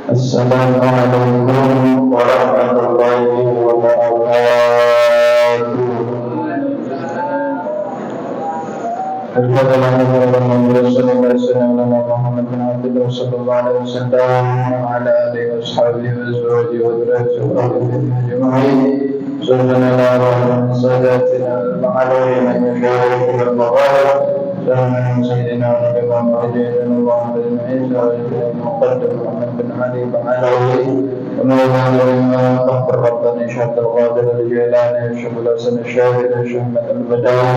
Assalamualaikum warahmatullahi wabarakatuh. سلام سيدنا محمد اللهم المقدم محمد بن علي بن علوي ومولانا الإمام طهر ربنا شهد القادر الجيلاني الشيخ الحسن الشاهد الشيخ أحمد البدوي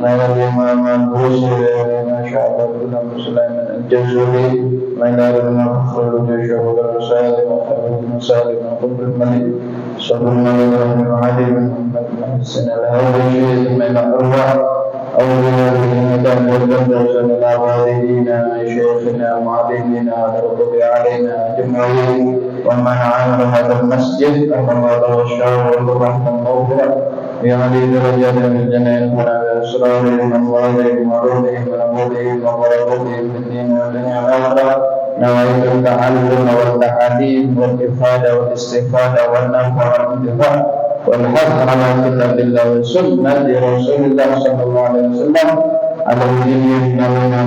مولانا الإمام البوصيري ما شاء الله بن سليمان الجزري مولانا الإمام فخر الشيخ الرسالي وخير المسالي وقبر الملك صبر الملك بن علي بن محمد بن حسين الهوشي من الأرواح أولنا بالمدام والبندر الأوالدين شيخنا معلمنا تربط علينا أجمعين ومن عمل هذا المسجد أمر والشعر والرحمة المغفرة يعني درجات من الجنة وأسرارهم أموالهم وروحهم ونبوذهم وبركتهم في الدين والدنيا والآخرة نويت التعلم والتعليم والإفادة والاستفادة والنفع والانتفاع والحث على كتاب الله وسنة رسول الله صلى الله عليه وسلم على الدين نبينا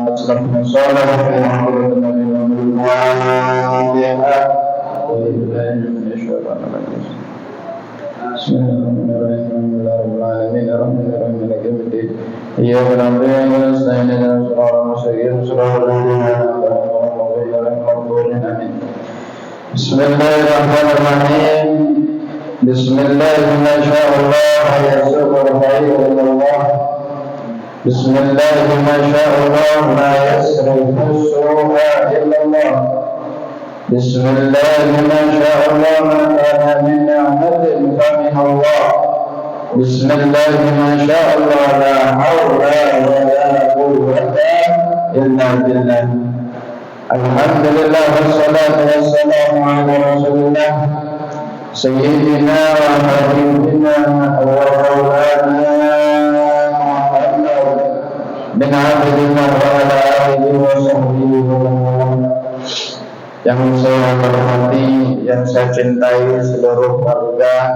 وأسلافنا الصالح وعلى Bismillahirrahmanirrahim. Bismillahirrahmanirrahim. Ma syaa Allah yasuqu al-khayr ila Allah. Bismillahirrahmanirrahim. Ma syaa Allah la yasrifu as-su'a illa Allah. Bismillahirrahmanirrahim. Ma syaa Allah ma kana min ni'matin fa min Allah. Bismillahirrahmanirrahim. Ma syaa Allah la hawla wa la quwwata illa billah. Alhamdulillah wassalatu wassalamu ala Rasulillah Sayyidina wa habibina wa maulana Muhammad bin Abdillah wa ala alihi wa sahbihi wa man. Yang saya hormati, yang saya cintai seluruh warga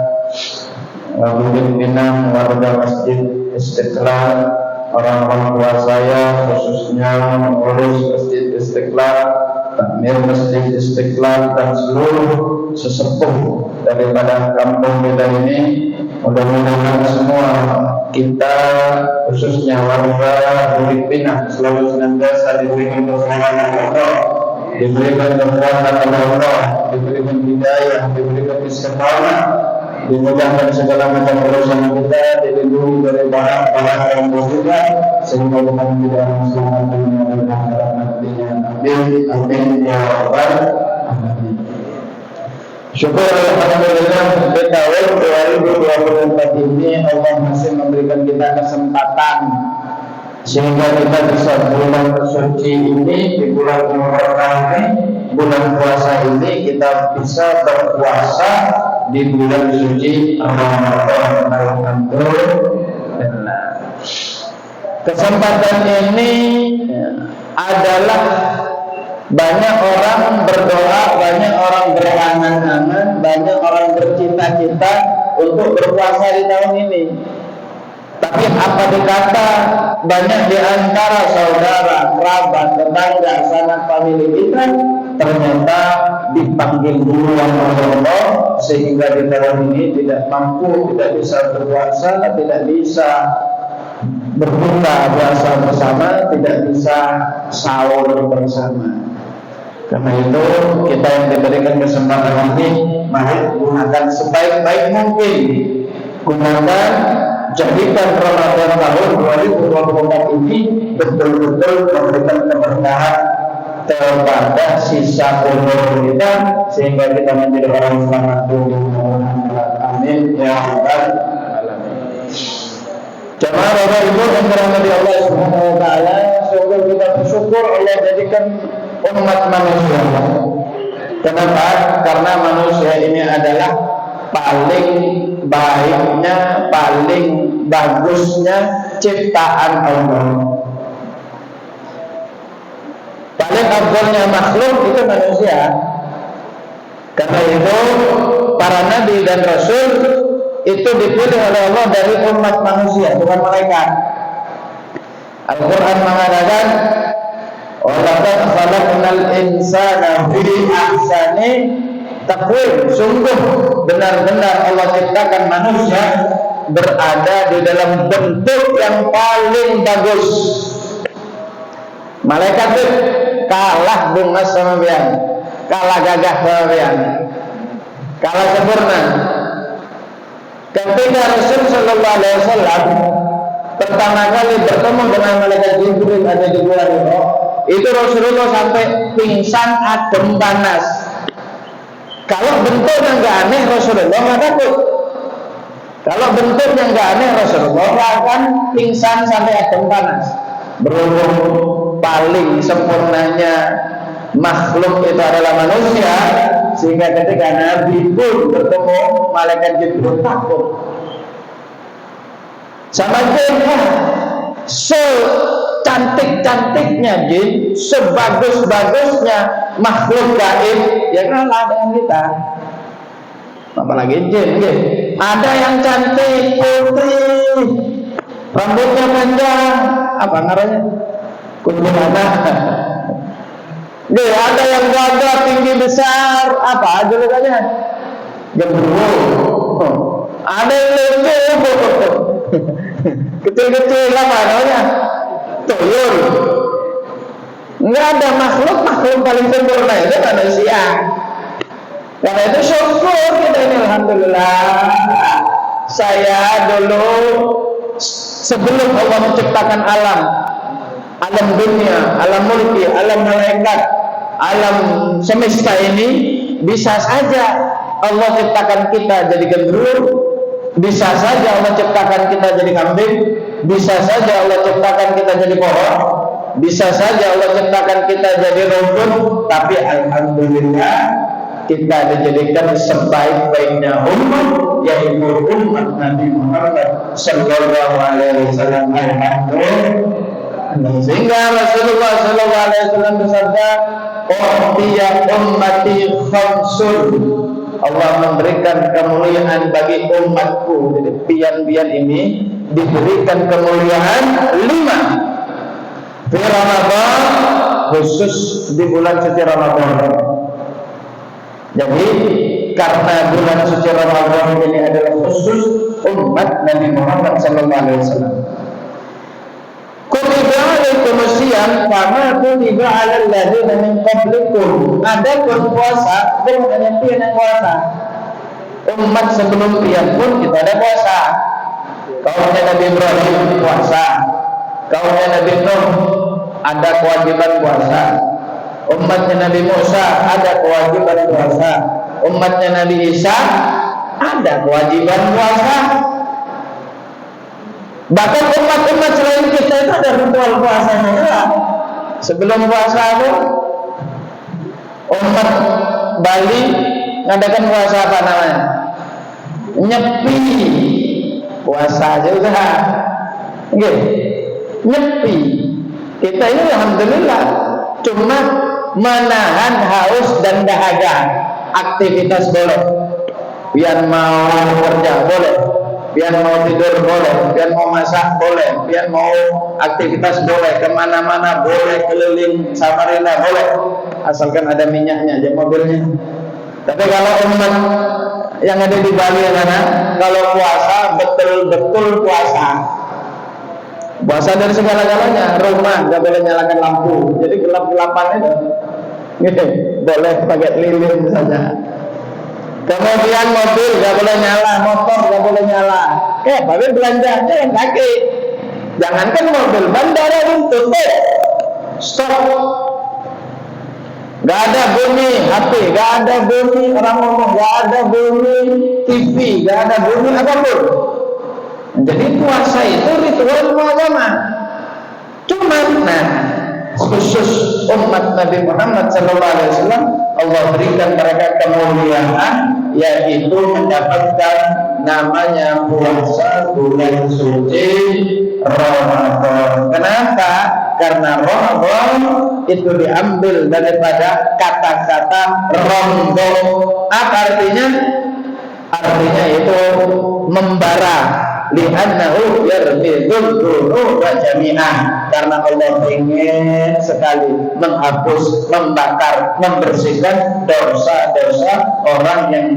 pimpinan warga Masjid Istiqlal, orang-orang tua saya khususnya pengurus Masjid Istiqlal, takmir Masjid Istiqlal dan seluruh sesepuh daripada kampung kita ini. Mudah-mudahan semua kita khususnya warga Filipina selalu senantiasa diberikan keselamatan Allah, diberikan kekuatan Allah, diberikan hidayah, diberikan istiqamah, dimudahkan segala macam urusan kita, dilindungi dari barang-barang yang berbeda sehingga kita tidak selamat dunia dan akhirat nantinya. Amin amin ya rabbal alamin. Syukur alhamdulillah di tahun 2024 ini Allah masih memberikan kita kesempatan sehingga kita bisa bulan suci ini, di bulan Ramadan ini, bulan puasa ini kita bisa berpuasa di bulan suci Ramadan. Alhamdulillah. Kesempatan ini adalah banyak orang berdoa, banyak orang berangan-angan, banyak orang bercita-cita untuk berpuasa di tahun ini. Tapi apa dikata, banyak di antara saudara, kerabat, tetangga, sanak famili kita ternyata dipanggil duluan oleh Allah sehingga di tahun ini tidak mampu, tidak bisa berpuasa, tidak bisa berbuka puasa bersama, tidak bisa sahur bersama. Karena itu kita yang diberikan kesempatan ini, mari gunakan sebaik-baik mungkin. Gunakan, jadikan Ramadan tahun 2024 ini betul-betul memberikan keberkahan kepada sisa umur kita sehingga kita menjadi orang selamat dunia. Amin ya rabbal alamin. Jemaah Bapak Ibu yang dirahmati Allah Subhanahu wa taala, sungguh kita bersyukur Allah jadikan umat manusia. Kenapa? Karena manusia ini adalah paling baiknya, paling bagusnya ciptaan Allah. Paling afdalnya makhluk itu manusia. Karena itu para nabi dan rasul itu dipilih oleh Allah dari umat manusia, bukan malaikat. Al-Quran mengatakan, "Walaqad khalaqnal insana fi ahsani taqwim." Sungguh benar-benar Allah ciptakan manusia berada di dalam bentuk yang paling bagus. Malaikat itu kalah bunga sama pian, kalah gagah sama pian, kalah sempurna. Ketika Rasul Sallallahu Alaihi Wasallam pertama kali bertemu dengan malaikat Jibril ada di Gua Hira, itu Rasulullah sampai pingsan adem panas. Kalau bentuknya nggak aneh, Rasulullah nggak takut. Kalau bentuknya nggak aneh, Rasulullah akan pingsan sampai adem panas. Berhubung paling sempurnanya makhluk itu adalah manusia, sehingga ketika Nabi pun bertemu malaikat Jibril takut. Sama jinnya, secantik-cantiknya jin, sebagus-bagusnya makhluk gaib, ya kalah dengan kita. Apalagi jin, ya. Ada yang cantik, putih, rambutnya panjang, apa namanya? Kuntilanak. Ada yang gagah, tinggi, besar, apa julukannya? Genderuwo. Ada yang lucu, kecil-kecil apa namanya? Tuyul. Nggak ada makhluk paling sempurna itu manusia. Karena itu syukur kita ini, alhamdulillah. Saya dulu sebelum Allah menciptakan alam dunia, alam mulki, alam malaikat, alam semesta ini, bisa saja Allah ciptakan kita jadi genderuwo, bisa saja Allah ciptakan kita jadi kambing, bisa saja Allah ciptakan kita jadi pohon, bisa saja Allah ciptakan kita jadi rumput, tapi alhamdulillah kita dijadikan sebaik-baiknya umat, yaitu umat Nabi Muhammad Sallallahu Alaihi Wasallam. Sehingga Rasulullah Sallallahu Alaihi Wasallam bersabda, "U'tiya ummati khamsun." Allah memberikan kemuliaan bagi umatku. Jadi pian-pian ini diberikan kemuliaan 5 di Ramadan, khusus di bulan suci Ramadan. Jadi karena bulan suci Ramadan ini adalah khusus umat Nabi Muhammad Sallallahu Alaihi Wasallam. Kutiba alaikum siyam kama kutiba alal ladzina min qablikum. Ada pun puasa, bukan hanya pian yang puasa. Umat sebelum pian pun kita ada puasa. Kaumnya Nabi Ibrahim puasa, kaumnya Nabi Nuh ada kewajiban puasa, umatnya Nabi Musa ada kewajiban puasa, umatnya Nabi Isa ada kewajiban puasa. Bahkan umat-umat selain kita itu ada ritual puasanya juga. Sebelum puasa itu umat Bali ngadakan puasa apa namanya? Nyepi. Puasa juga. Nggih. Nyepi. Kita ini alhamdulillah cuma menahan haus dan dahaga. Aktivitas boleh. Biar mau kerja boleh, biar mau tidur boleh, biar mau masak boleh, biar mau aktivitas boleh, kemana-mana boleh, keliling Samarinda boleh, asalkan ada minyaknya aja mobilnya. Tapi kalau umat yang ada di Bali kalau puasa betul-betul puasa dari segala-galanya, rumah nggak boleh nyalakan lampu, jadi gelap-gelapan itu, gitu, boleh pakai lilin saja. Kemudian mobil gak boleh nyala, motor gak boleh nyala. Bapak belanja jalan kaki. Jangankan mobil, bandara pun tutup. Stop. Gak ada bunyi HP, gak ada bunyi orang ngomong, gak ada bunyi TV, gak ada bunyi apapun. Jadi puasa itu ritual agama. Cuma khusus umat Nabi Muhammad SAW, Allah berikan mereka kemuliaan, yaitu mendapatkan namanya puasa bulan suci Ramadan. Kenapa? Karena Ramadan itu diambil daripada kata-kata rondo. Apa artinya? Artinya itu membara. Li'annahu yarmidul dunuba jami'an. Karena Allah ingin sekali menghapus, membakar, membersihkan dosa-dosa orang yang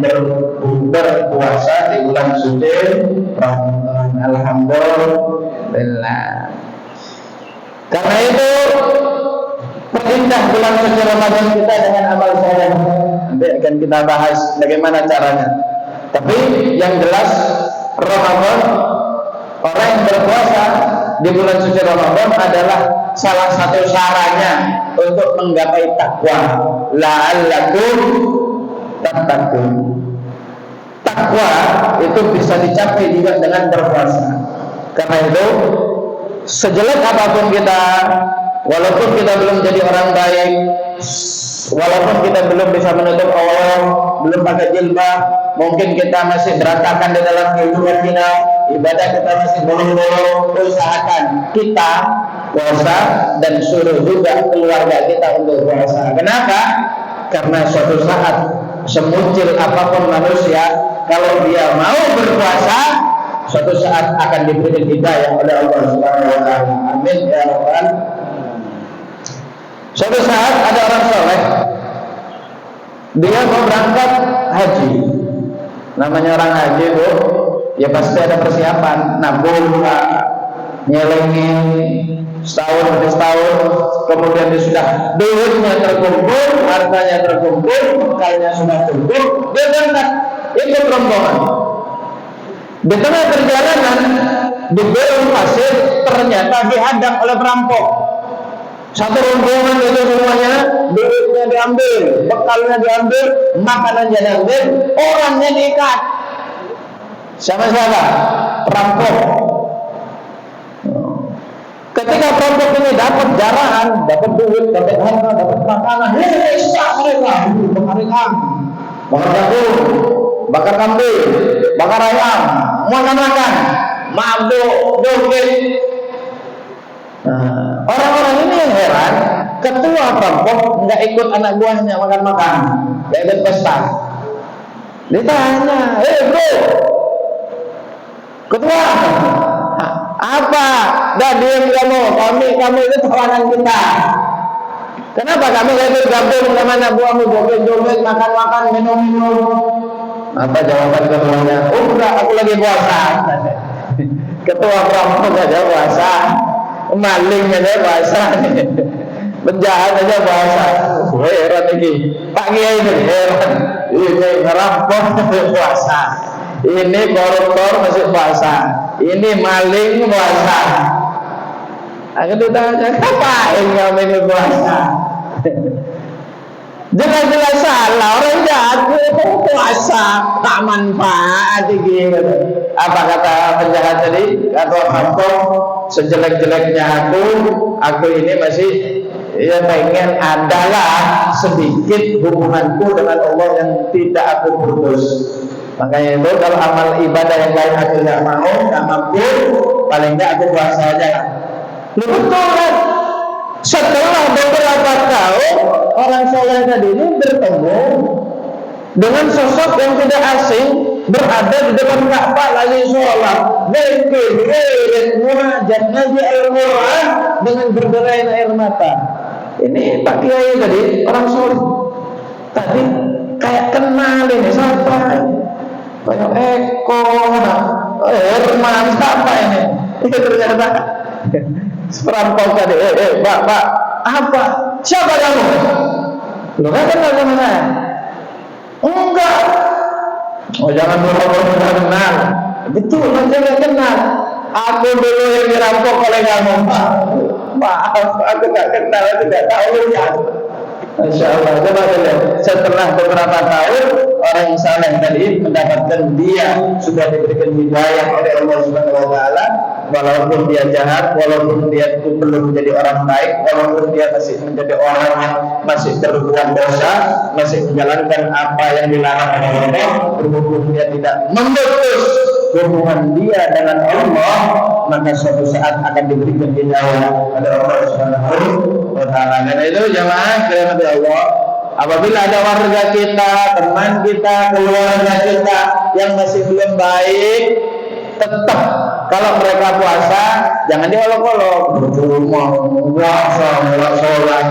berpuasa di bulan suci Ramadan. Alhamdulillah. Karena itu perindah bulan suci Ramadan kita dengan amal saleh. Nanti akan kita bahas bagaimana caranya. Tapi yang jelas Ramadan, orang yang berpuasa di bulan suci Ramadan adalah salah satu caranya untuk menggapai takwa. La'allakum tattaqun. Takwa itu bisa dicapai juga dengan berpuasa. Karena itu sejelek apapun kita, walaupun kita belum jadi orang baik, walaupun kita belum bisa menutup aurat, belum pakai jilbab, mungkin kita masih berantakan di dalam kehidupan kita, ibadah kita masih bolong-bolong, usahakan kita puasa dan suruh juga keluarga kita untuk puasa. Kenapa? Karena suatu saat semuncul apapun manusia, kalau dia mau berpuasa, suatu saat akan diberi hidayah oleh Allah Subhanahu wa taala. Amin ya rabbal. Suatu saat ada orang soleh, dia mau berangkat haji. Namanya orang haji, Bu, ya pasti ada persiapan, nabung, nyelengin setahun demi setahun, kemudian dia sudah duitnya terkumpul, hartanya terkumpul, bekalnya sudah cukup, dia berangkat ikut rombongan. Di tengah perjalanan di gurun pasir ternyata dihadang oleh perampok. Satu rombongan itu semuanya duitnya diambil, bekalnya diambil, makanannya diambil, orangnya diikat. Siapa? Perampok. Ketika perampok ini dapat jarahan, dapat duit, dapat harta, dapat makanan, bakar jagung, bakar kambing, bakar ayam, makan, maaf duit. Orang-orang ini yang heran, ketua perampok nggak ikut anak buahnya makan-makan, nggak ikut pesta. Ditanya, bro, ketua, apa? Dah diam kamu, kamu itu tawanan kita. Kenapa kamu nggak ikut gabung sama anak buahmu, joget-joget, makan-makan, minum-minum? Apa jawaban ketuanya? Oh enggak, aku lagi puasa. Ketua perampok aja puasa, maling aja puasa, penjahat aja puasa. Heran ini, Pak Kiai ini heran. Ini ngerampok puasa, ini koruptor masih puasa, ini maling puasa. Aku ditanya, ngapain kamu ini puasa? Jelas-jelas salah, orang jahat itu puasa tak manfaat gitu. Apa kata penjahat tadi? Kata perampok, sejelek-jeleknya aku ini masih ya pengen adalah sedikit hubunganku dengan Allah yang tidak aku putus. Makanya itu kalau amal ibadah yang lain aku tidak mau, tidak mampu, paling tidak aku puasa aja. Betul kan? Setelah beberapa tahun orang soleh tadi ini bertemu dengan sosok yang tidak asing, berada di depan Ka'bah lagi sholat, berkir dan munajat ngaji Al-Quran dengan berderain air mata. Ini Pak Kiai tadi orang soleh tadi kayak kenal ini siapa? Kayak Eko, Herman siapa ini? Itu ternyata perampok tadi. Pak, apa? Siapa kamu? Lu kan kenal sama saya? Enggak. Oh jangan bohong-bohong kenal. Betul, saya nggak kenal. Aku dulu yang dirampok oleh kamu. Maaf, aku nggak kenal, aku nggak tahu ya. Masya Allah, coba lihat. Setelah beberapa tahun orang yang saleh tadi mendapatkan dia sudah diberikan hidayah oleh Allah Subhanahu Wa Taala. Walaupun dia jahat, walaupun dia itu belum menjadi orang baik, walaupun dia masih menjadi orang yang masih berbuat dosa, masih menjalankan apa yang dilarang oleh Allah, berhubung dia tidak memutus hubungan dia dengan Allah, maka suatu saat akan diberikan hidayah oleh Allah Subhanahu wa taala. Karena itu jamaah dirahmati Allah, apabila ada warga kita, teman kita, keluarga kita yang masih belum baik, tetap kalau mereka puasa jangan diolok-olok, puasa, sholat.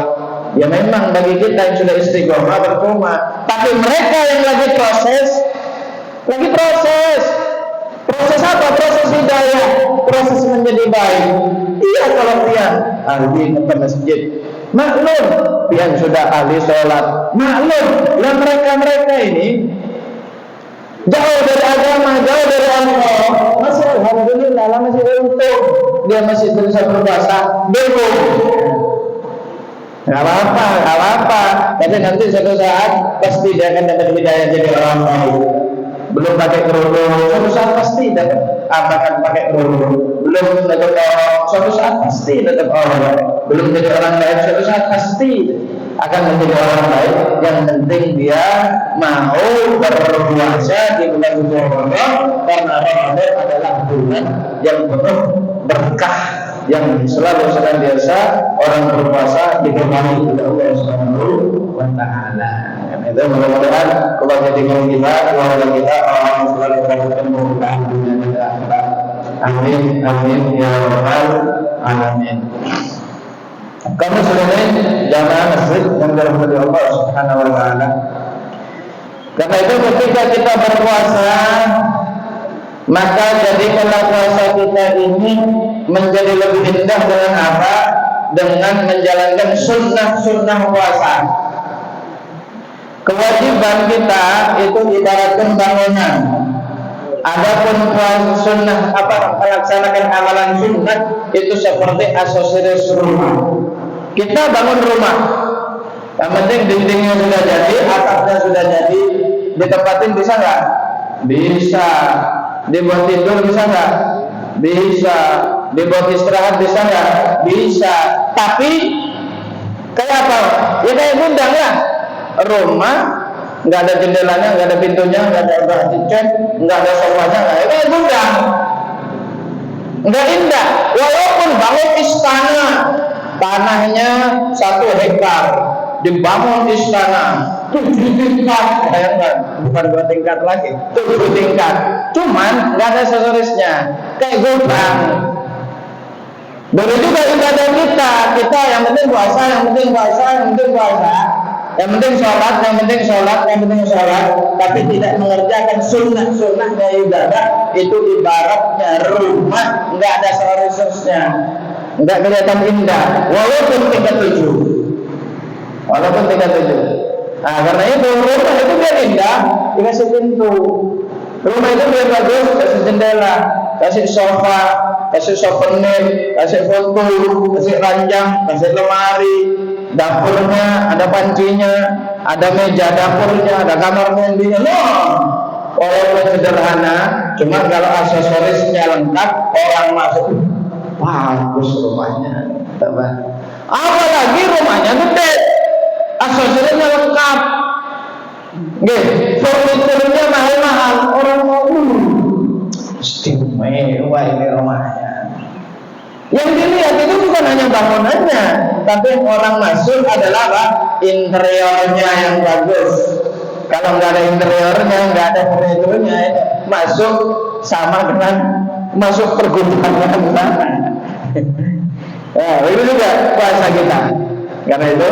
Ya memang bagi kita yang sudah istiqomah percuma. Tapi mereka yang lagi proses apa? Proses hidayah, proses menjadi baik. Iya, kalau dia ahli ke masjid, maklum. Yang sudah ahli sholat, maklum. Dan mereka ini jauh dari agama, jauh dari Allah, masih alhamdulillah, masih beruntung. Dia masih bisa berpuasa, belum. Gak apa-apa. Tapi nanti suatu saat pasti dia akan dapat hidayah jadi orang baik. Belum pakai kerudung, suatu saat pasti dapat akan pakai kerudung. Belum dapat orang, suatu saat pasti dapat orang. Belum jadi orang baik, suatu saat pasti akan menjadi orang baik. Yang penting dia mau berpuasa di bulan Ramadan, karena Ramadan adalah bulan yang penuh berkah, yang selalu senantiasa orang berpuasa diberkahi oleh Allah Subhanahu wa taala. Itu mudah-mudahan Allah jadikan kita, keluarga kita orang yang selalu mendapatkan keberkahan dunia dan akhirat. Amin amin ya rabbal alamin. Kamu sebenarnya jamaah masjid yang dirahmati Allah Subhanahu wa taala. Karena itu ketika kita berpuasa, maka jadikanlah puasa kita ini menjadi lebih indah dengan apa? Dengan menjalankan sunnah puasa. Kewajiban kita itu ibaratkan bangunan. Adapun puasa sunnah melaksanakan amalan sunnah itu seperti aksesoris rumah. Kita bangun rumah, yang penting dindingnya sudah jadi, atapnya sudah jadi, ditempatin bisa nggak? Bisa. Dibuat tidur bisa nggak? Bisa. Dibuat istirahat bisa nggak? Bisa. Tapi kayak apa? Ya kayak gudang lah. Rumah nggak ada jendelanya, nggak ada pintunya, nggak ada cat, nggak ada sofanya, nggak ada, kayak gudang. Nggak indah. Walaupun bangun istana, tanahnya 1 hektar, dibangun istana 7 tingkat, bayangkan, bukan 2 tingkat lagi, 7 tingkat. Cuman nggak ada aksesorisnya, kayak gudang. Begitu juga ibadah kita yang penting puasa, yang penting sholat, tapi tidak mengerjakan sunnah-sunnahnya ibadah. Itu ibaratnya rumah nggak ada aksesorisnya, nggak kelihatan indah, walaupun tingkat 7. Nah, karena itu rumah itu biar indah, dikasih pintu. Rumah itu biar bagus, kasih jendela, kasih sofa, kasih souvenir, kasih foto, kasih ranjang, kasih lemari, dapurnya ada pancinya, ada meja dapurnya, ada kamar mandinya. Walaupun sederhana, cuma kalau aksesorisnya lengkap, orang masuk, bagus rumahnya. Apalagi rumahnya gede, aksesorisnya lengkap, furniturnya mahal-mahal, orang mau istimewa ini rumahnya. Yang dilihat itu bukan hanya bangunannya, tapi orang masuk adalah apa? Interiornya yang bagus. Kalau nggak ada interiornya, nggak ada furniturnya, masuk sama dengan masuk pergunungan sana. Nah, itu juga puasa kita. Karena itu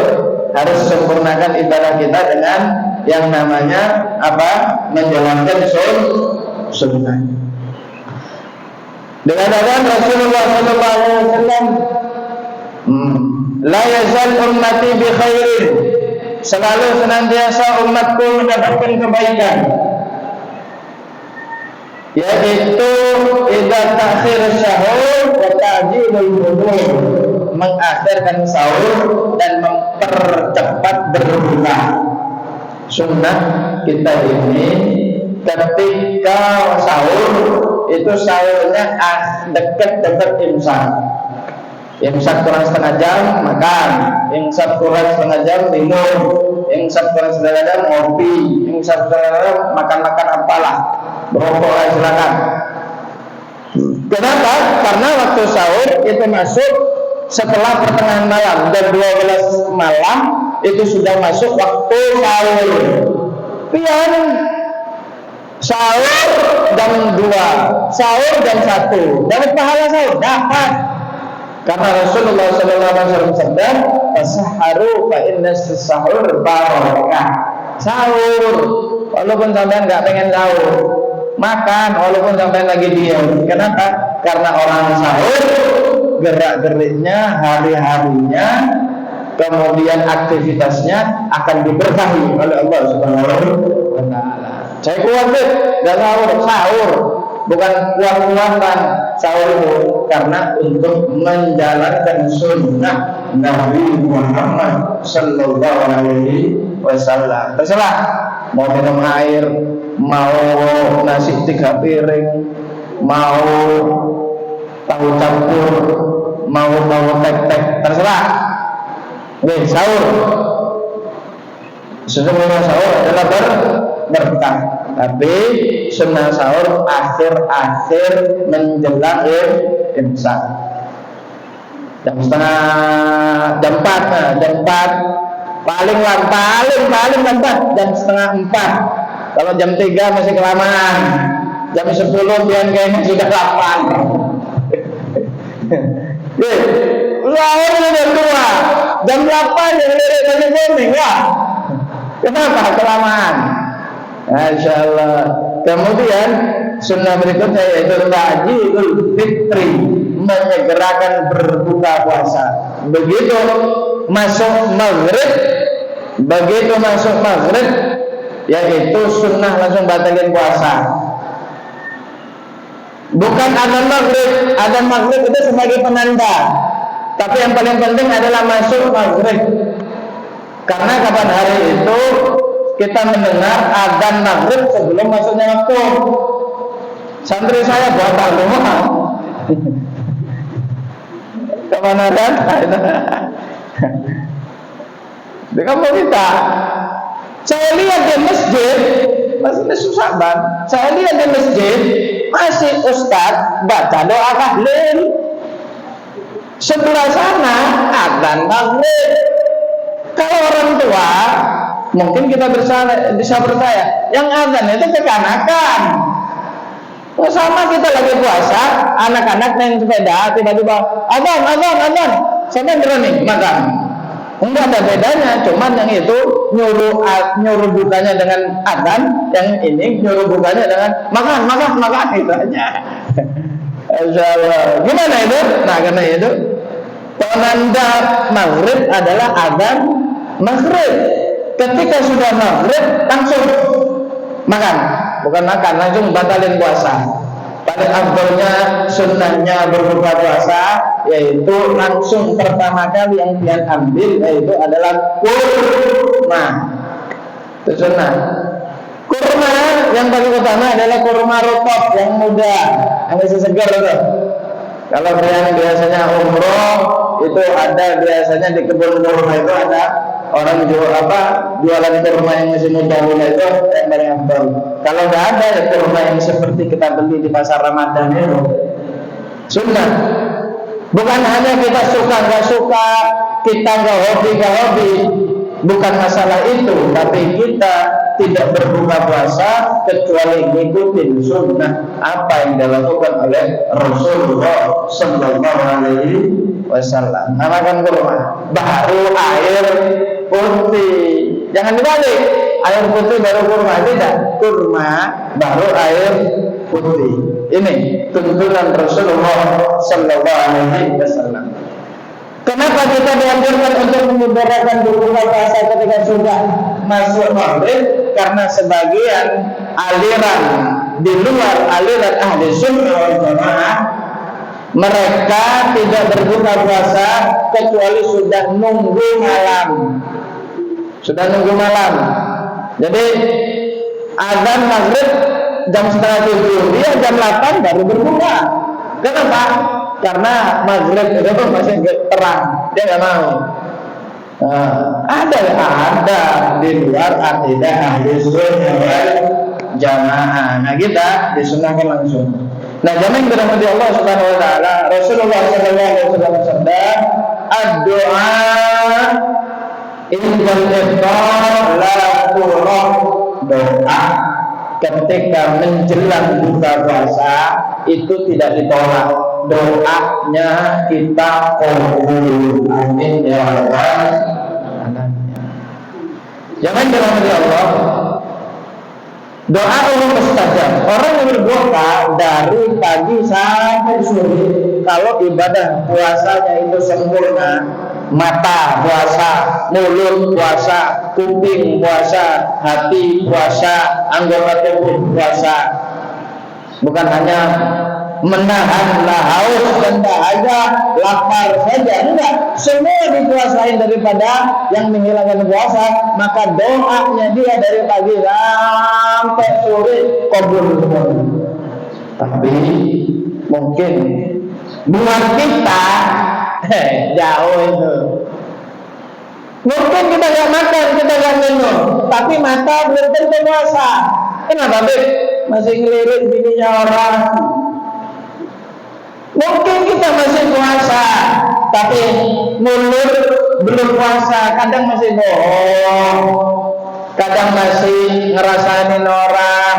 harus sempurnakan ibadah kita dengan yang namanya apa? Menjalankan sunnah. Dikatakan Rasulullah SAW, la yazal ummati bi khairin, selalu senantiasa umatku mendapatkan kebaikan, yaitu idza ta'khir sahur wa ta'jilul budur, mengakhirkan sahur dan mempercepat berbuka. Sunnah kita ini ketika sahur itu sahurnya dekat imsak. Imsak kurang setengah jam makan, imsak kurang setengah jam minum, imsak kurang setengah jam ngopi, imsak setengah jam makan apalah, berokok silakan. Kenapa? Karena waktu sahur itu masuk setelah pertengahan malam, dan 12 malam itu sudah masuk waktu sahur. Pian sahur jam 2, sahur jam 1, dapat pahala sahur? Dapat. Karena Rasulullah SAW bersabda, "Tasaharu fa inna sahur barakah." Sahur, walaupun sampean nggak pengen sahur, makan walaupun sampean lagi diam. Kenapa? Karena orang sahur gerak-geriknya, hari-harinya, kemudian aktivitasnya akan diberkahi oleh Allah Subhanahu wa Ta'ala. Saya khawatir nggak sahur, bukan kuat-kuatan sahur itu, karena untuk menjalankan sunnah Nabi Muhammad Sallallahu Alaihi Wasallam. Terserah mau minum air, mau nasi 3 piring, mau tahu campur, mau tek-tek, terserah. Nih sahur, sesungguhnya sahur adalah berkah, tapi sunnah sahur akhir-akhir menjelang imsak, jam 4 paling lambat jam 3:30. Kalau jam 3 masih kelamaan, jam 10 pian kayaknya sudah lapar. Sahur jam 2, jam 8 yang lirik dari kuning ya. Kenapa kelamaan? Masya Allah. Kemudian sunnah berikutnya yaitu Ta'jilul Fitri, menyegerakan berbuka puasa. Begitu masuk maghrib, yaitu sunnah langsung batalin puasa. Bukan adzan maghrib itu sebagai penanda, tapi yang paling penting adalah masuk maghrib. Karena kapan hari itu kita mendengar adzan maghrib sebelum masuknya waktu. Santri saya batal semua. Kemana kan? Di kampung kita, saya lihat di masjid, masih susah banget. Saya lihat di masjid masih ustaz baca doa tahlil. Sebelah sana adzan maghrib. Kalau orang tua, mungkin kita bisa percaya, yang adzan itu kekanakan. Sama kita lagi puasa, anak-anak naik sepeda, tiba-tiba adzan, sampai berani makan. Enggak ada bedanya, cuman yang itu nyuruh bukanya dengan adzan, yang ini nyuruh bukanya dengan makan itu aja. Insyaallah. Gimana itu? Nah, karena itu penanda maghrib adalah adzan maghrib. Ketika sudah maghrib langsung makan, bukan makan, langsung batalin puasa. Paling afdalnya sunnahnya berbuka puasa yaitu langsung pertama kali yang dia ambil yaitu adalah kurma. Itu sunnah. Kurma yang paling utama adalah kurma rutop yang muda, yang masih segar itu. Kalau yang biasanya umroh itu ada biasanya di kebun kurma itu ada orang jualan kurma yang masih muda itu yang paling afdal. Kalau nggak ada ya kurma yang seperti kita beli di pasar Ramadan itu sunnah. Bukan hanya kita suka nggak suka, kita nggak hobi, bukan masalah itu, tapi kita tidak berbuka puasa kecuali ngikutin sunnah apa yang dilakukan oleh Rasulullah Sallallahu Alaihi Wasallam. Makan kurma baru air putih, jangan dibalik, air putih baru kurma, tidak, kurma baru air putih. Ini tuntunan Rasulullah Sallallahu Alaihi Wasallam. Kenapa kita dianjurkan untuk menyuarakan berbuka puasa ketika sudah masuk maghrib? Karena sebagian aliran di luar aliran ahli sunnah wal jamaah, mereka tidak berbuka puasa kecuali sudah nunggu malam. Jadi azan maghrib jam 6:30, dia jam 8 baru berbuka. Kenapa? Karena maghrib itu masih terang, dia nggak mau. Ada di luar akidah ahli sunnah wal jamaah. Nah, kita disunahkan langsung. Nah, zaman yang dirahmati Allah Subhanahu wa taala, Rasulullah sallallahu alaihi wasallam bersabda, "Ad-du'a indal iftar la turah." Doa ketika menjelang buka puasa itu tidak ditolak. Doanya kita qabul. Amin ya rabbal alamin. Jangan dirahmati Allah. Doa ulul mustajab. Orang yang berdoa dari pagi sampai sore, kalau ibadah puasanya itu sempurna, mata puasa, mulut puasa, kuping puasa, hati puasa, anggota tubuh puasa. Bukan hanya menahan haus dan dahaga, lapar saja, enggak, semua dikuasain daripada yang menghilangkan puasa. Maka doanya dia dari pagi sampai sore qabul. Tapi mungkin buat kita jauh itu. Mungkin kita nggak makan, kita nggak minum, tapi mata belum tentu puasa. Kenapa, Beb? Masih ngelirik bininya orang. Mungkin kita masih puasa, tapi mulut belum puasa. Kadang masih bohong, kadang masih ngerasain orang,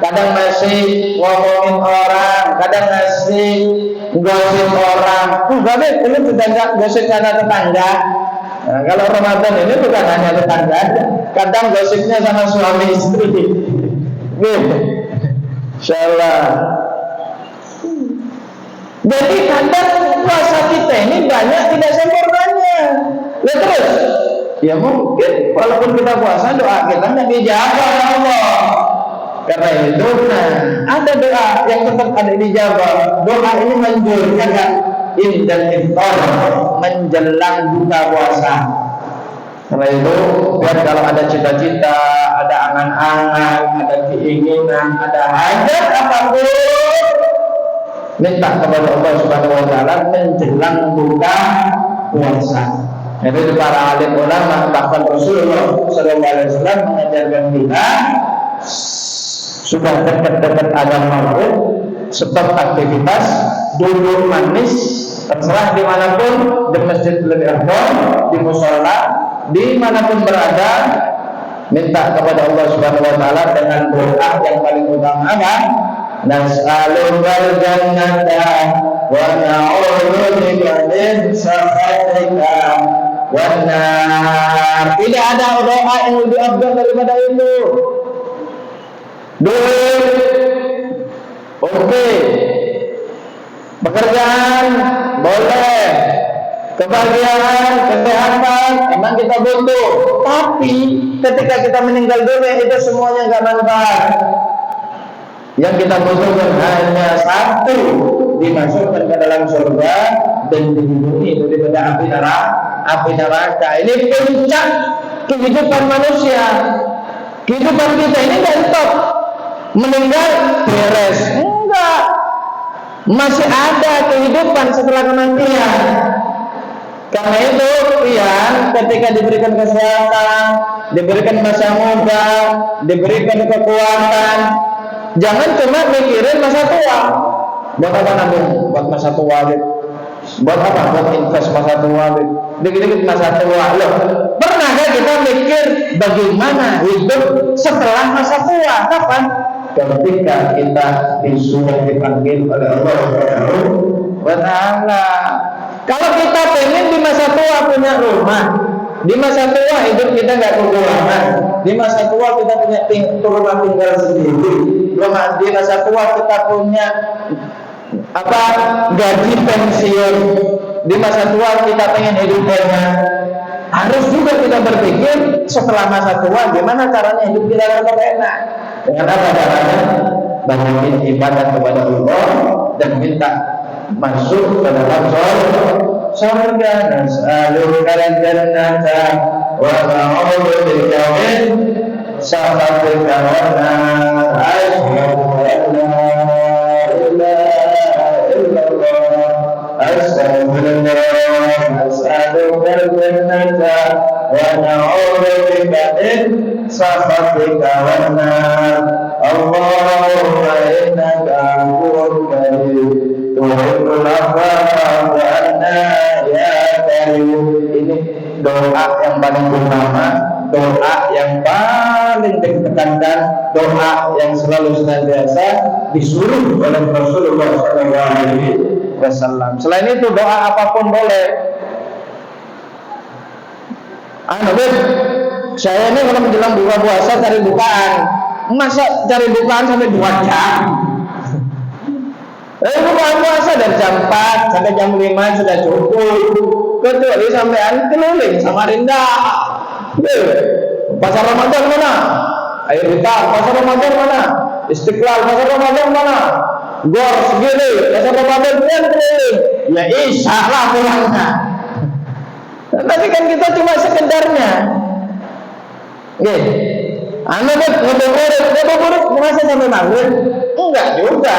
kadang masih ngomongin orang, kadang masih gosip orang. Babe, ini tetangga, gosip karena tetangga. Nah, kalau Ramadan ini bukan hanya tetangga, kadang gosipnya sama suami istri. Insyaallah. Jadi kadang puasa kita ini banyak tidak sempurnanya. Nah, terus, ya mungkin walaupun kita puasa doa kita tidak dijawab oleh Allah. Karena itu, ada doa yang tetap ada dijawab. Doa ini manjur, ya kan? Indal iftar, menjelang buka puasa. Karena itu, biar kalau ada cita-cita, ada angan-angan, ada keinginan, ada hajat apapun, minta kepada Allah Subhanahu wa taala menjelang buka puasa. Jadi para alim ulama bahkan Rasulullah sallallahu alaihi wasallam mengajarkan kita sudah dekat-dekat azan maghrib, stop aktivitas, duduk manis, terserah dimanapun, di masjid lebih afdal, di musola, dimanapun berada, minta kepada Allah Subhanahu wa taala dengan doa yang paling utama apa? Nas'alukal jannata wa na'udzubika min sakhatika wan nar. Tidak ada doa yang lebih afdal daripada itu. Duit, oke. Pekerjaan, boleh. Kebahagiaan, kesehatan, emang kita butuh. Tapi ketika kita meninggal dunia itu semuanya nggak manfaat. Yang kita butuhkan hanya satu, dimasukkan ke dalam surga dan dilindungi daripada api neraka. Ini puncak kehidupan manusia. Kehidupan kita ini nggak stop. Meninggal beres, enggak. Masih ada kehidupan setelah kematian. Karena itu, ketika diberikan kesehatan, diberikan masa muda, diberikan kekuatan, jangan cuma mikirin masa tua. Buat apa nanti? Buat masa tua, buat apa? Buat invest masa tua, dikit-dikit masa tua. Loh, pernahkah kita mikir bagaimana hidup setelah masa tua? Kapan? Ketika kita disuruh dipanggil oleh Allah Subhanahu wa taala. Kalau kita pengen di masa tua punya rumah, di masa tua hidup kita nggak kekurangan, di masa tua kita punya rumah tinggal sendiri, di masa tua kita punya gaji pensiun, di masa tua kita pengen hidup enak. Harus juga kita berpikir setelah masa tua gimana caranya hidup kita tetap enak. Dengan apa caranya? Banyakin ibadah kepada Allah dan minta masuk ke dalam surga. Nas'alukal jannata wa na'udzubika min sakhatika wan nar. Asyhadu an la ilaha illallah, astaghfirullah. Nas'alukal jannata wa na'udzubika min sakhatika wan nar. Allahumma innaka afuwwun menekankan doa yang selalu senantiasa disuruh oleh Rasulullah SAW. Selain itu doa apapun boleh. Saya ini kalau menjelang buka puasa cari bukaan, masa cari bukaan sampai 2 jam? Bukaan puasa dari jam 4 sampai jam 5 sudah cukup. Kecuali sampean keliling Samarinda, pasar Ramadan mana? Ayo kita pasar Ramadan mana? Istiqlal pasar Ramadan mana? Gor segini pasar Ramadan keliling. Ya insya Allah pulangnya. Tapi kan kita cuma sekedarnya. Oke, ngabuburit merasa sampai maghrib? Enggak juga.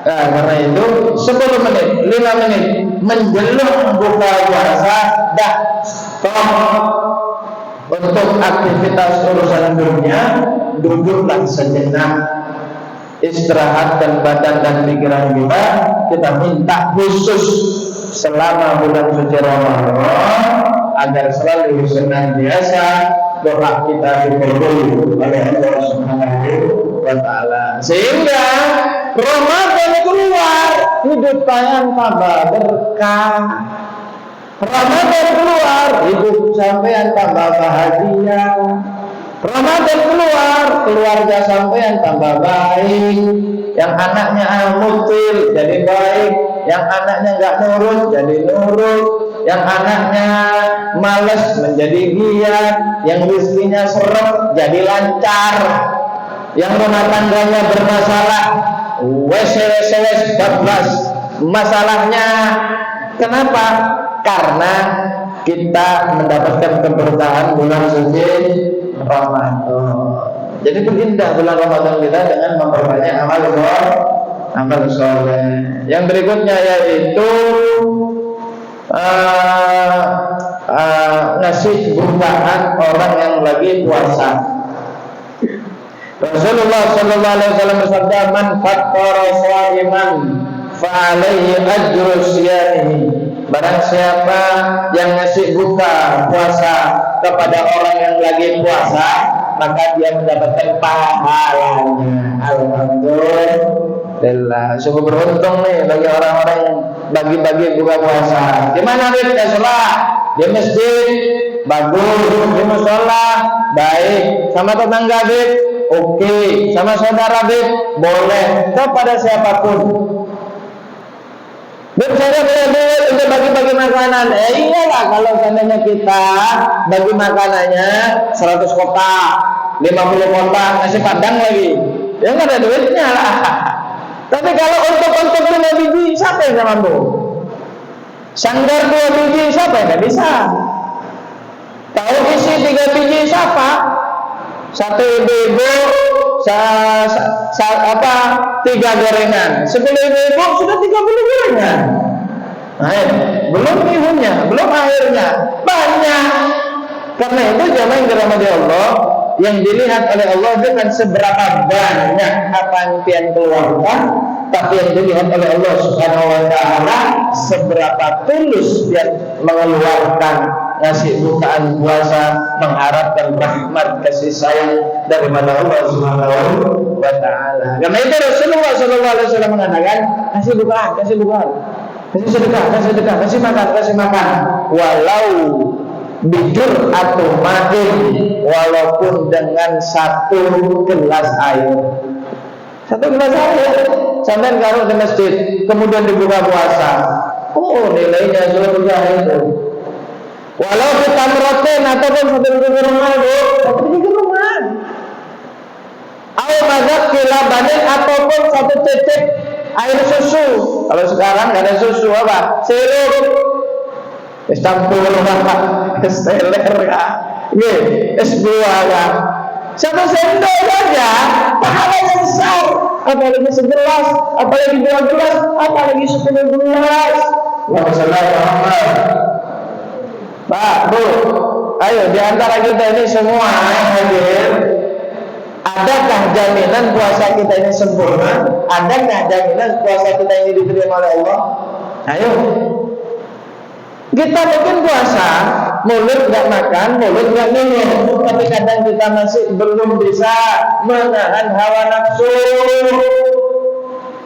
Nah, karena itu 10 menit, 5 menit menjelang buka puasa dah stop untuk aktivitas urusan dunia, duduklah sejenak, istirahatkan badan dan pikiran kita minta khusus selama bulan suci Ramadan agar selalu senantiasa doa kita dikabul oleh Allah Subhanahu wa taala, sehingga Ramadan keluar hidup kalian tambah berkah. Ramadan keluar hidup sampean tambah bahagia. Ramadan keluar keluarga sampean tambah baik. Yang anaknya mutil jadi baik, yang anaknya nggak nurut jadi nurut, yang anaknya malas menjadi giat, yang rezekinya seret jadi lancar, yang rumah tangganya bermasalah wes bablas masalahnya. Kenapa? Karena kita mendapatkan keberkahan bulan suci Ramadan. Jadi berindah bulan Ramadan kita dengan memperbanyak amal soleh. Yang berikutnya yaitu ngasih bukaan orang yang lagi puasa. Rasulullah sallallahu alaihi wasallam bersabda, "Man fattara sha'iman fa alaihi ajru siyamihi." Barang siapa yang ngasih buka puasa kepada orang yang lagi puasa, maka dia mendapatkan pahalanya. Alhamdulillah. Sungguh beruntung nih bagi orang-orang yang bagi-bagi buka puasa. Di mana Bib? Di sholat, di masjid, bagus. Di musola, baik. Sama tetangga Bib, oke. Sama saudara Bib, boleh. Kepada siapapun. Bib, saya punya duit untuk bagi-bagi makanan. Iyalah kalau seandainya kita bagi makanannya 100 kotak, 50 kotak, nasi padang lagi, ya nggak ada duitnya lah. Tapi kalau untuk 5 biji, siapa yang bisa mampu? Sanggar 2 biji, siapa yang nggak bisa? Tahu isi 3 biji, siapa? 1 ibu-ibu, 3 gorengan, 10 ibu-ibu sudah 30 gorengan. Nah, belum ibunya, belum akhirnya, banyak. Karena itu jamaah yang dirahmati Allah, yang dilihat oleh Allah bukan seberapa banyak apa yang pian keluarkan, tapi yang dilihat oleh Allah Subhanahu wa taala seberapa tulus dia mengeluarkan ngasih bukaan puasa, mengharapkan rahmat kasih sayang dari mana Allah Subhanahu wa taala. Karena itu Rasulullah sallallahu alaihi wasallam mengatakan, kasih bukaan, kasih sedekah, kasih makan, walau bijur atau main, walaupun dengan 1 gelas air. 1 gelas air sampai kalau di masjid, kemudian dibuka puasa. Oh, nilainya surga itu. Walau kita meroten ataupun 1 kurma itu, 1 kurma. Ayo mazhab kilabanin ataupun 1 cecek air susu. Kalau sekarang nggak ada susu apa? Sirup. Campur apa? Esteler ya. Es buah ya. 1 sendok saja pahalanya besar. Apalagi 11, apalagi 12, apalagi 10 gelas. Wassalamualaikum. Pak, Bu, ayo di antara kita ini semua yang hadir, adakah jaminan puasa kita ini sempurna? Adakah jaminan puasa kita ini diterima oleh Allah? Ayo, kita mungkin puasa mulut nggak makan, mulut nggak minum, tapi kadang kita masih belum bisa menahan hawa nafsu.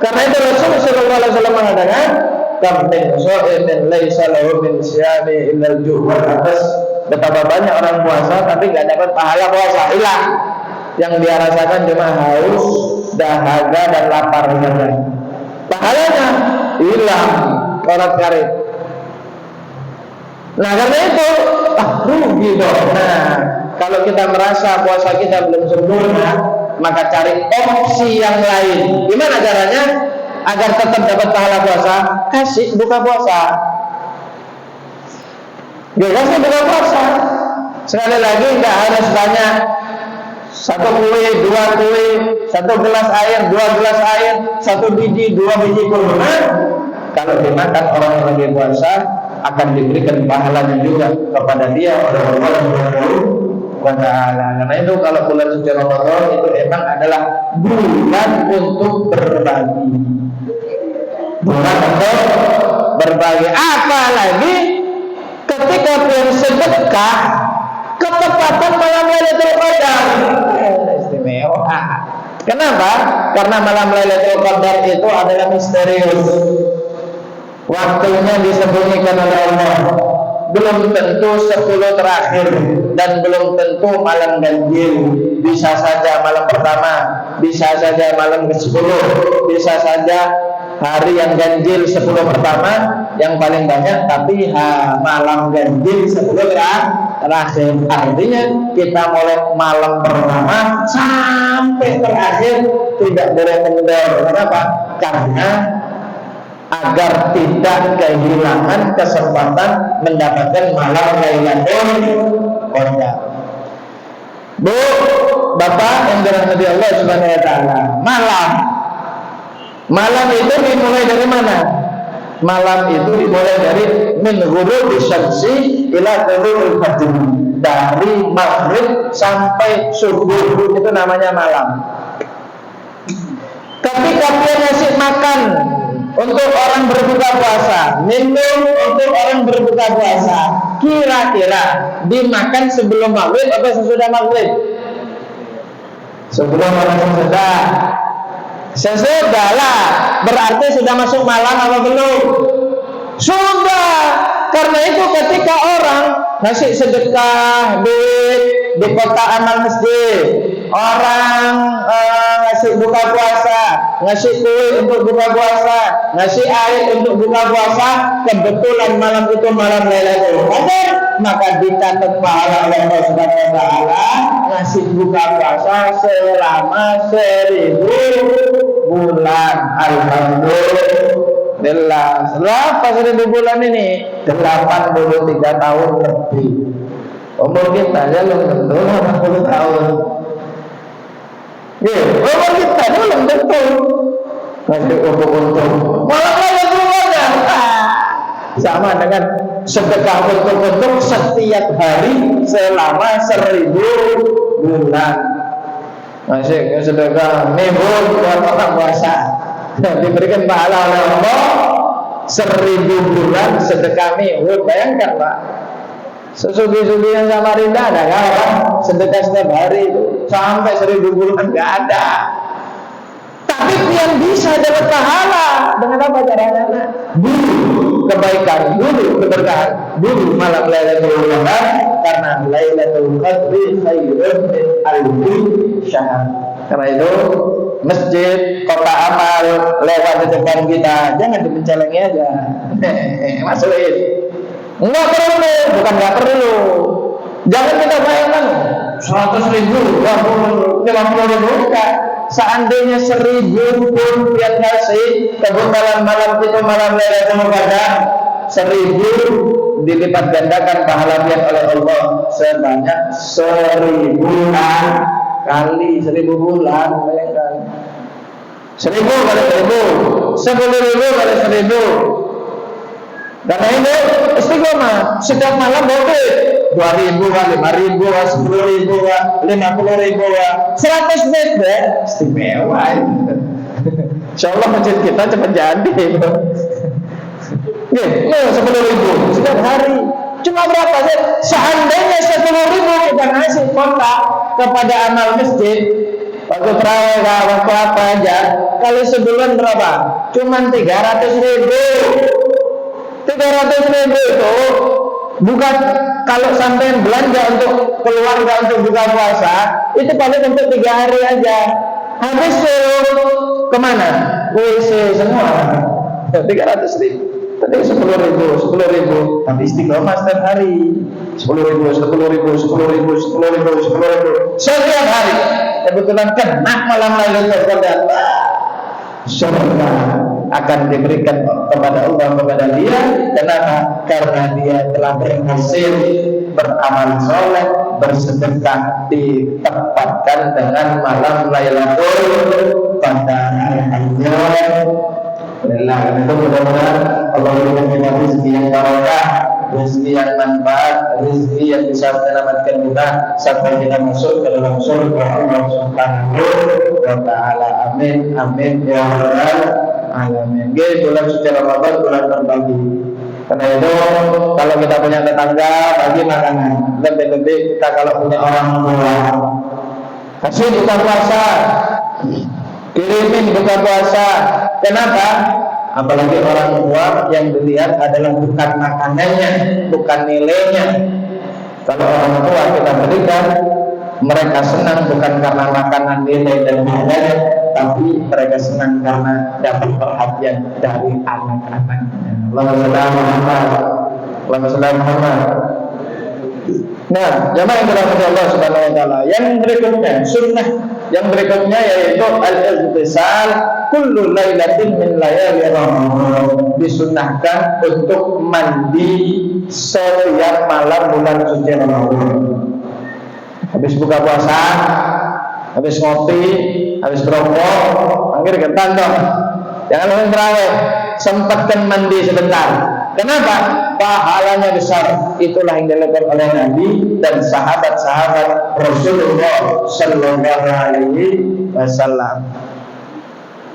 Karena itu Rasul sallallahu alaihi wasallam mengatakan, "Kam min sha'imin laisa lahu min siyami illa al-ju' wal 'atas." Betapa banyak orang puasa tapi nggak dapat pahala puasa, hilang. Yang dia rasakan cuma haus, dahaga dan lapar saja. Pahalanya hilang, korat-karit. Nah karena itu rugi dong. Nah kalau kita merasa puasa kita belum sempurna, maka cari opsi yang lain. Gimana caranya agar tetap dapat pahala puasa? Kasih buka puasa. Kasih buka puasa. Sekali lagi nggak harus banyak. 1 kue, 2 kue, 1 gelas air, 2 gelas air, 1 biji, 2 biji kurma. Kalau dimakan orang yang lagi puasa, akan diberikan pahalanya juga kepada dia oleh Allah Subhanahu wa ta'ala. Karena itu kalau bulan suci Ramadan itu emang adalah bulan untuk berbagi. Bulan untuk berbagi. Apalagi ketika bulan sedekah, ketepatan malam Lailatul Qadar. Istimewa. Kenapa? Karena malam Lailatul Qadar itu adalah misterius. Waktunya disembunyikan oleh Allah. Belum tentu 10 terakhir dan belum tentu malam ganjil. Bisa saja malam pertama, bisa saja malam ke-10, bisa saja hari yang ganjil 10 pertama yang paling banyak, tapi malam ganjil 10 terakhir. Artinya kita mulai malam pertama sampai terakhir tidak boleh kendor. Kenapa? Karena agar tidak kehilangan kesempatan mendapatkan malam Lailatul Qadar. Bu, Bapak yang dirahmati Allah Subhanahu wa taala, malam itu dimulai dari mana? Malam itu dimulai dari min ghurubi syamsi ila tulu'il fajr. Dari maghrib sampai subuh itu namanya malam. Ketika dia ngasih makan untuk orang berbuka puasa, minum untuk orang berbuka puasa, kira-kira dimakan sebelum maghrib atau sesudah maghrib? Sebelum atau sesudah? Sesudah lah. Berarti sudah masuk malam apa belum? Sudah. Karena itu ketika orang ngasih sedekah di kota amal masjid, orang ngasih buka puasa, ngasih kue untuk buka puasa, ngasih air untuk buka puasa, kebetulan malam itu malam Lailatul Qadar, maka dicatat pahala oleh Allah Subhanahu wa taala ngasih buka puasa selama 1000 bulan. Alhamdulillah. Berapa 1000 bulan ini? 83 tahun lebih. Umur kita aja belum tentu 80 tahun. Umur kita belum tentu. Masih untung. Malah Lailatul Qadar. Sama dengan sedekah untuk setiap hari selama 1000 bulan. Masih sedekah minggu buat puasa. Diberikan pahala oleh Allah 1000 bulan sedekah minggu. Bayangkan Pak, sesugi-sugi yang Samarinda ada kan? Sedekah setiap hari itu sampai 1000 bulan nggak ada. Tapi yang bisa dapat pahala dengan apa caranya? Dulu kebaikan, dulu keberkahan, dulu malam Lailatul Qadar, karena Lailatul Qadri khairun min alfi syahr. Karena itu masjid, kota amal lewat di depan kita, jangan dipencelengi aja. Masukin. Enggak perlu, bukan enggak perlu. Jangan kita bayangkan 100.000, 50.000 enggak. Seandainya 1000 pun yang ngasih kebetulan malam itu malam Lailatul Qadar, 1000 dilipat gandakan pahala dia oleh Allah sebanyak 1000 kali 1000 bulan. Bayangkan 1000 kali 1000, 10.000 kali 1000. Karena ini istiqomah setiap malam boleh 2.000 kali 5.000 10.000 50.000 100 meter istimewa. Insyaallah masjid kita cepat jadi. 10.000 setiap hari. Cuma berapa sih? Seandainya 10.000 kita ngasih kota kepada amal masjid, waktu terawih, waktu apa aja, kali sebulan berapa? Cuma 300.000. 300.000 itu bukan kalau sampai belanja untuk keluarga untuk buka puasa, itu paling untuk 3 hari aja. Habis kemana? WC semua. 300.000. Tadi 10.000. Tapi istiqomah setiap hari. 10.000. Setiap hari. Kebetulan kena malam Lailatul Qadar. Surga akan diberikan kepada Allah, kepada dia. Kenapa? Karena dia telah berhasil beramal soleh, bersedekah, ditempatkan dengan malam Lailatul Qadar. Alhamdulillah. Itu mudah-mudahan Allah memberikan kita rezeki yang barokah, rezeki yang manfaat, rezeki yang bisa menyelamatkan kita sampai kita masuk ke dalam surga Allah Subhanahu wa taala. Amin amin ya rabbal alamin. Bulan suci Ramadan bulan berbagi. Karena itu kalau kita punya tetangga bagi makanan, lebih-lebih kita kalau punya orang tua kasih buka puasa, kirimin buka puasa. Kenapa? Apalagi orang tua yang dilihat adalah bukan makanannya, bukan nilainya. Kalau orang tua kita berikan, mereka senang bukan karena makanan, nilai dan nilainya, tapi mereka senang karena dapat perhatian dari anak-anaknya. Allahumma shalli ala Muhammad. Nah, jamaah yang dirahmati Allah Subhanahu wa taala, yang berikutnya sunnah yang berikutnya yaitu al-ightisal kullu lailatin min layali Ramadan. Disunnahkan untuk mandi setiap malam bulan suci Ramadan. Habis buka puasa, habis ngopi, habis rokok, panggil ketan dong. Jangan langsung terawih, sempatkan mandi sebentar. Kenapa? Pahalanya besar. Itulah yang dilakukan oleh Nabi dan sahabat-sahabat Rasulullah Sallallahu Alaihi Wasallam.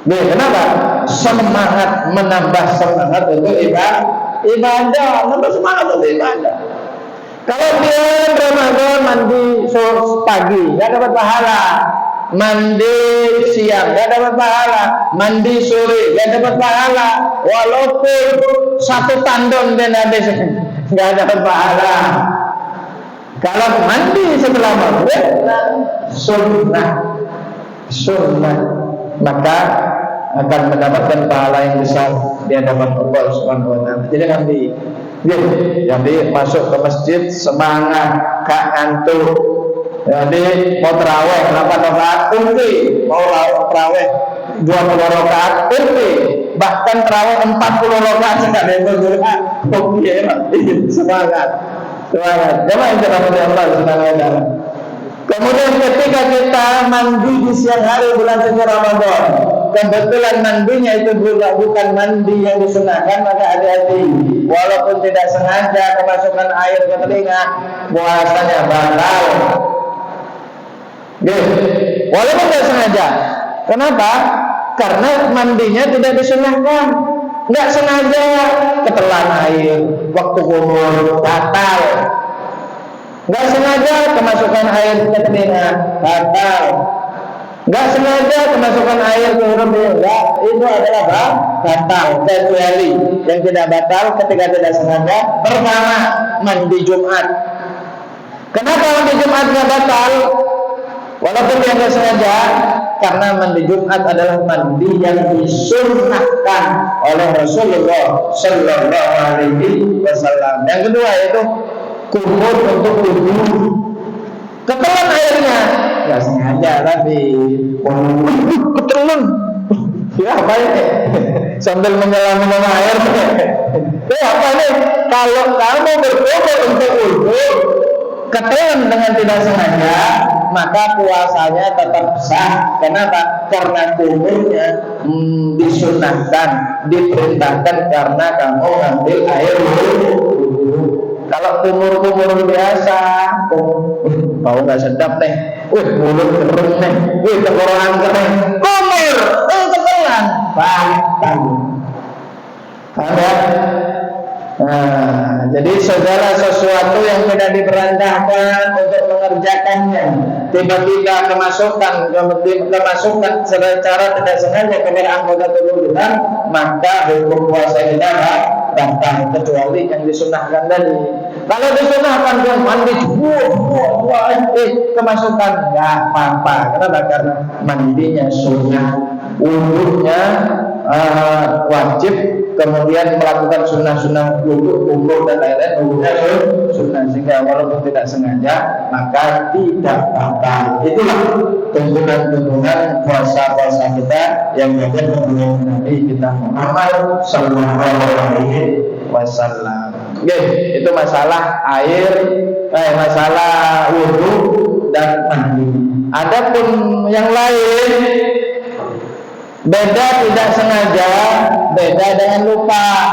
Kenapa? Semangat, menambah semangat untuk ibadah, menambah semangat untuk ibadah. Kalau dia Ramadan mandi pagi, nggak dapat pahala. Mandi siang nggak dapat pahala, mandi sore nggak dapat pahala, walaupun satu tandon dan habis nggak dapat pahala. Kalau mandi setelah maghrib sunnah, maka akan mendapatkan pahala yang besar di hadapan Allah Subhanahu wa taala. Jadi masuk ke masjid semangat, gak ngantuk. Jadi mau terawih 8 rakaat oke, mau terawih 20 rakaat oke, bahkan terawih 40 rakaat sekali oke, semangat. Jemaah yang dirahmati Allah Subhanahu wa taala. Kemudian ketika kita mandi di siang hari bulan suci Ramadan, kebetulan mandinya itu bukan mandi yang disunahkan, maka hati-hati. Walaupun tidak sengaja kemasukan air ke telinga, puasanya batal. Walaupun tidak sengaja. Kenapa? Karena mandinya tidak disunahkan. Nggak sengaja ketelan air, waktu kumur batal. Nggak sengaja kemasukan air ke telinga batal. Nggak sengaja kemasukan air ke huruf enggak, itu adalah batal. Kecuali yang tidak batal ketika tidak sengaja. Pertama, mandi Jumat. Kenapa mandi Jumat nggak batal? Walaupun yang nggak sengaja, karena mandi Jumat adalah mandi yang disunnahkan oleh Rasulullah Sallallahu Alaihi Wasallam. Yang kedua yaitu kumur untuk tubuh. Ketelan airnya, nggak sengaja tapi ketelan. Ya apa ini? Sambil menyelam air. Ya apa ini? Kalau kamu berkumur untuk tubuh, ketelan dengan tidak sengaja, maka puasanya tetap sah. Kenapa? Karena kumurnya disunahkan, diperintahkan karena kamu ngambil air wudhu. Kalau kumur-kumur biasa, bau nggak sedap nih, mulut kering nih, tenggorokan kering, kumur, ketelan, batal. Nah, Jadi segala sesuatu yang tidak diperintahkan untuk mengerjakannya tiba-tiba kemasukan secara tidak sengaja kepada anggota tubuh kita, maka hukum puasa kita batal kecuali yang disunahkan tadi. Kalau disunahkan dia mandi kemasukan nggak apa-apa. Kenapa? Karena mandinya sunnah, wudhunya wajib, kemudian melakukan sunnah-sunnah wudhu, dan lain-lain, wudhunya sunnah, sehingga walaupun tidak sengaja maka tidak batal. Itulah tuntunan puasa kita yang bagian dari Nabi kita Muhammad Sallallahu Alaihi Wasallam. Oke, itu masalah air, masalah wudhu dan mandi. Adapun yang lain, beda tidak sengaja, beda dengan lupa.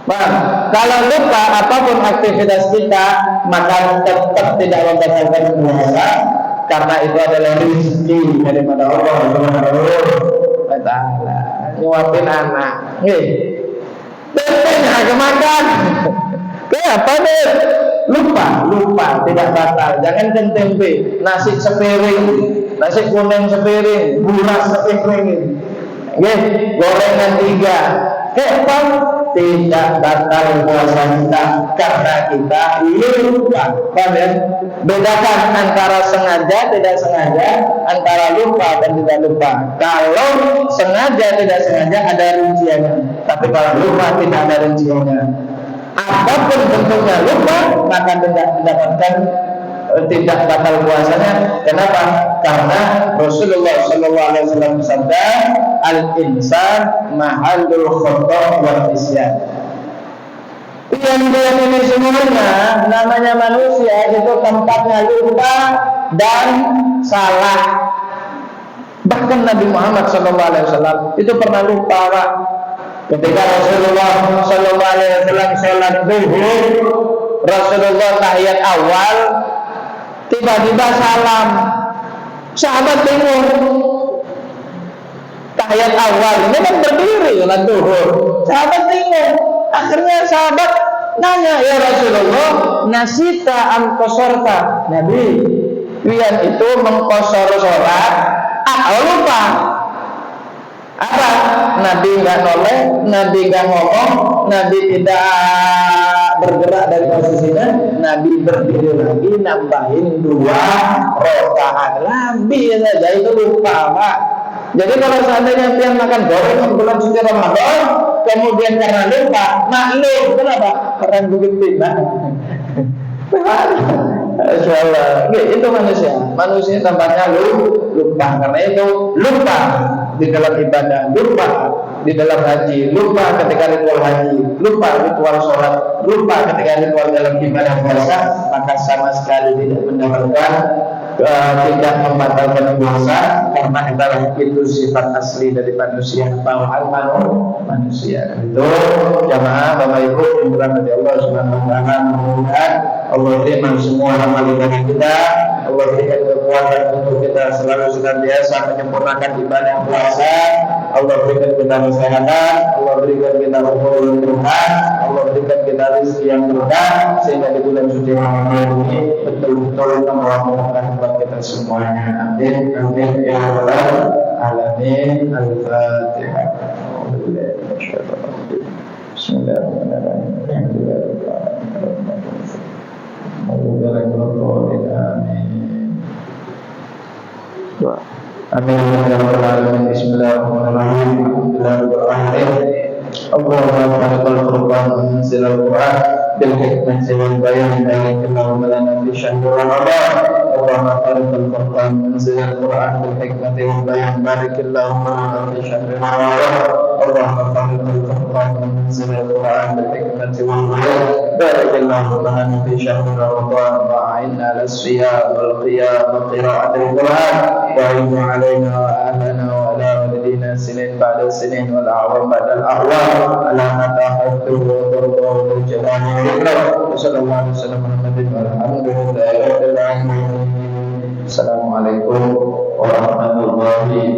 Bang, kalau lupa apapun aktivitas kita, maka tetap tidak membatalkan puasa, karena itu adalah rezeki daripada Allah Subhanahu wa taala. Nyuapin anak, tempenya kemakan. Kenapa deh? Lupa tidak batal. Jangan tempe, nasi sepiring, nasi kuning sepiring, gula sepiring, gorengan 3. Kenapa? Tidak batal puasa kita karena kita lupa. Bedakan antara sengaja tidak sengaja, antara lupa dan tidak lupa. Kalau sengaja tidak sengaja ada rinciannya, tapi kalau lupa tidak ada rinciannya. Apapun bentuknya lupa, maka tidak batal puasanya. Kenapa? Karena Rasulullah Sallallahu Alaihi Wasallam bersabda, al-insan mahallul khata' wal isyan. Yang ini semuanya namanya manusia, itu tempatnya lupa dan salah. Bahkan Nabi Muhammad Sallallahu Alaihi Wasallam itu pernah lupa, Pak. Ketika Rasulullah Sallallahu Alaihi Wasallam sholat zuhur, Rasulullah tahiyat awal, tiba-tiba salam. Sahabat bingung. Tahiyat awal ini kan berdiri sholat zuhur. Sahabat bingung. Akhirnya sahabat nanya, ya Rasulullah, nasita am qasorta? Nabi, pian itu mengqosor sholat atau lupa? Apa? Nabi nggak noleh, Nabi nggak ngomong, Nabi tidak bergerak dari posisinya, Nabi berdiri lagi nambahin 2 rakaat. Nabi saja itu lupa, Pak. Jadi kalau seandainya pian makan gorengan bulan suci Ramadan, kemudian karena lupa, maklum. Kenapa? Orang begitu, Pak. Insyaallah, itu manusia. Manusia tempatnya lupa. Karena itu lupa di dalam ibadah, lupa di dalam haji, lupa ketika ritual haji, lupa ritual sholat, lupa ketika ritual dalam ibadah puasa, maka sama sekali tidak mendapatkan, tidak membatalkan puasa, karena itu sifat asli dari manusia, bawaan manusia. Itu jamaah Bapak Ibu yang dirahmati Allah Subhanahu wa taala, mudah-mudahan Allah terima semua amal ibadah kita. Allah berikan kekuatan untuk kita selalu senantiasa menyempurnakan ibadah puasa. Allah berikan kita kesehatan, Allah berikan kita umur Tuhan, Allah berikan kita rezeki yang berkah, sehingga di bulan suci Ramadan ini betul-betul memudahkan buat kita semuanya. Amin, amin ya rabbal alamin. Al-Fatihah. Bismillahirrahmanirrahim. Amin ya rabbal alamin. Bismillahirrahmanirrahim. Allahumma balikal Qur'an munzilal Qur'an bil hikmati wal bayan Allahumma lana fi syahr Ramadan. Allahumma balikal Qur'an munzilal Qur'an bil hikmati wal bayan Allahumma lana fi syahr Ramadan. Allahumma balikal Qur'an munzilal Qur'an bil hikmati wal bayan Allahumma lana fi syahr Ramadan wa a'inna ala siyam wal qiyam wa qira'atil Qur'an wa a'inna alaina wa ahlana wa ala walidina sinin ba'da sinin wal a'wam ba'da al-a'wam ala matahatuhu wa dardahu wa jalani wa ikram wa sallallahu alaihi wa sallam Muhammadin walhamdulillahi rabbil alamin. Assalamualaikum warahmatullahi